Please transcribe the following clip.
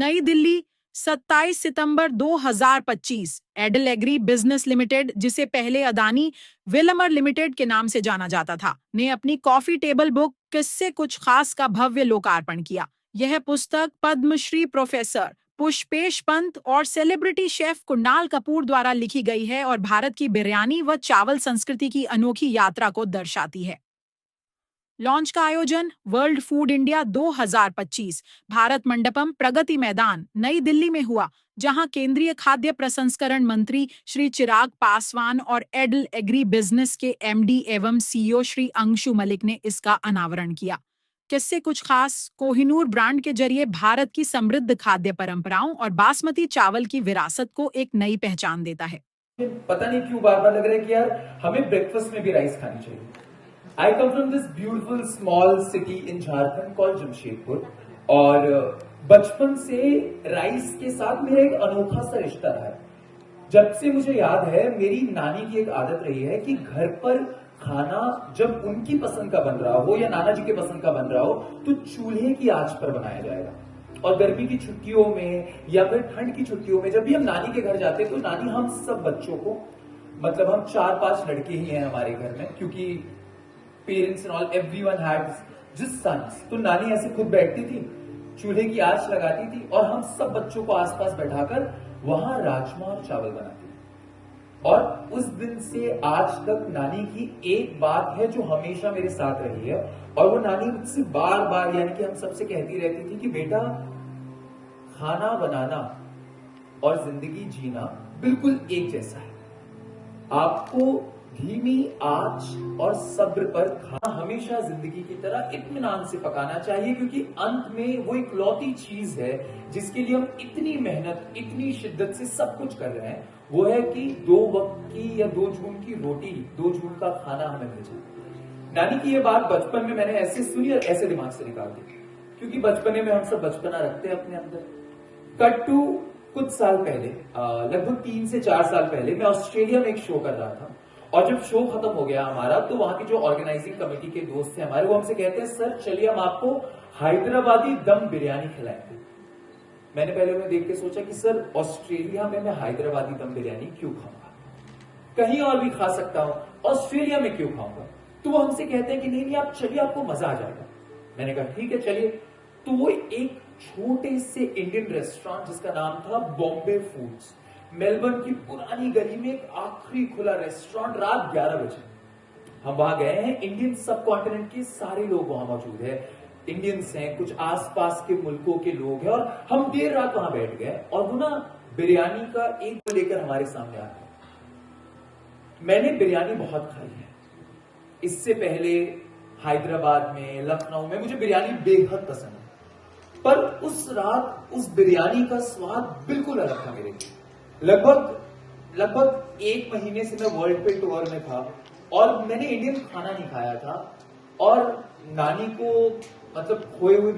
नई दिल्ली 27 सितंबर 2025। एडल agri business limited, जिसे पहले अदानी विलमर लिमिटेड के नाम से जाना जाता था, ने अपनी कॉफी टेबल बुक किससे कुछ खास का भव्य लोकार्पण किया। यह पुस्तक पद्मश्री प्रोफेसर पुष्पेश पंत और सेलिब्रिटी शेफ कुणाल कपूर द्वारा लिखी गई है और भारत की बिरयानी व चावल संस्कृति की अनोखी यात्रा को दर्शाती है। लॉन्च का आयोजन world food India 2025 Bharat Mandapam Pragati Maidan Nai Delhi में हुआ, जहां केंद्रीय खाद्य प्रसंस्करण मंत्री श्री चिराग पासवान और एडल एग्री बिजनेस के एमडी एवं सीईओ श्री अंशु मलिक ने इसका अनावरण किया। किससे कुछ खास कोहिनूर ब्रांड के जरिए भारत की समृद्ध खाद्य परंपराओं और बासमती चावल की विरासत को एक नई पहचान देता है। पता नहीं क्यों बार बार लग रहा है कि यार हमें ब्रेकफास्ट में भी राइस खानी चाहिए। I come from this beautiful small city in Jharkhand called Jamshedpur, और बचपन से राइस के साथ मेरा एक अनोखा सा रिश्ता रहा है। जब से मुझे याद है, मेरी नानी की एक आदत रही है कि घर पर खाना जब उनकी पसंद का बन रहा हो या नाना जी के पसंद का बन रहा हो तो चूल्हे की आंच पर बनाया जाएगा। और गर्मी की छुट्टियों में या फिर ठंड की छुट्टियों में जब भी हम नानी के घर जाते तो नानी हम सब बच्चों को, मतलब हम 4-5 लड़के ही हैं हमारे घर में, क्योंकि parents and all everyone had just sons, तो नानी ऐसे खुद बैठती थी, चूल्हे की आंच लगाती थी और हम सब बच्चों को आसपास बैठाकर वहां राजमा और चावल बनाती थी। और उस दिन से आज तक नानी की एक बात है जो हमेशा मेरे साथ रही है, और वो नानी मुझसे बार बार, यानी कि हम सबसे कहती रहती थी कि बेटा, खाना बनाना और जिंदगी जीना बिल्कुल एक जैसा है। आपको धीमी आंच और सब्र पर खाना हमेशा जिंदगी की तरह इत्मीनान से पकाना चाहिए, क्योंकि अंत में वो एक लौती चीज है जिसके लिए हम इतनी मेहनत, इतनी शिद्दत से सब कुछ कर रहे हैं, वो है कि 2 वक्त की या 2 जून की रोटी, 2 जून का खाना हमें मिल जाए। नानी की ये बात बचपन में मैंने ऐसे सुनी और ऐसे दिमाग से निकाल दी, क्योंकि बचपने में हम सब बचपना रखते हैं अपने अंदर। कट टू कुछ साल पहले, लगभग 3 से 4 साल पहले, मैं ऑस्ट्रेलिया में एक शो कर रहा था, और जब शो खत्म हो गया हमारा तो वहां के जो ऑर्गेनाइजिंग कमेटी के दोस्त थे हमारे, वो हमसे कहते हैं, सर चलिए हम आपको हैदराबादी दम बिरयानी खिलाएंगे। मैंने पहले उन्हें देख के सोचा कि सर, ऑस्ट्रेलिया में मैं हैदराबादी दम बिरयानी क्यों खाऊंगा, कहीं और भी खा सकता हूं, ऑस्ट्रेलिया में क्यों खाऊंगा। तो वो हमसे कहते हैं कि नहीं नहीं, आप चलिए, आपको मजा आ जाएगा। मैंने कहा ठीक है चलिए। तो वो एक छोटे से इंडियन रेस्टोरेंट जिसका नाम था बॉम्बे फूड्स, मेलबर्न की पुरानी गली में एक आखिरी खुला रेस्टोरेंट, रात 11 बजे हम वहां गए हैं। इंडियन सब कॉन्टिनेंट के सारे लोग वहां मौजूद है, इंडियंस हैं, कुछ आसपास के मुल्कों के लोग हैं, और हम देर रात वहां बैठ गए और वो ना बिरयानी का एक लेकर हमारे सामने आ गए। मैंने बिरयानी बहुत खाई है, इससे पहले हैदराबाद में, लखनऊ में मुझे बिरयानी बेहद पसंद है, पर उस रात उस बिरयानी का स्वाद बिल्कुल अलग था मेरे लिए। लगभग 1 महीने से मैं वर्ल्ड पे टूर में था और मैंने इंडियन खाना नहीं खाया था, और नानी को मतलब खोए हुए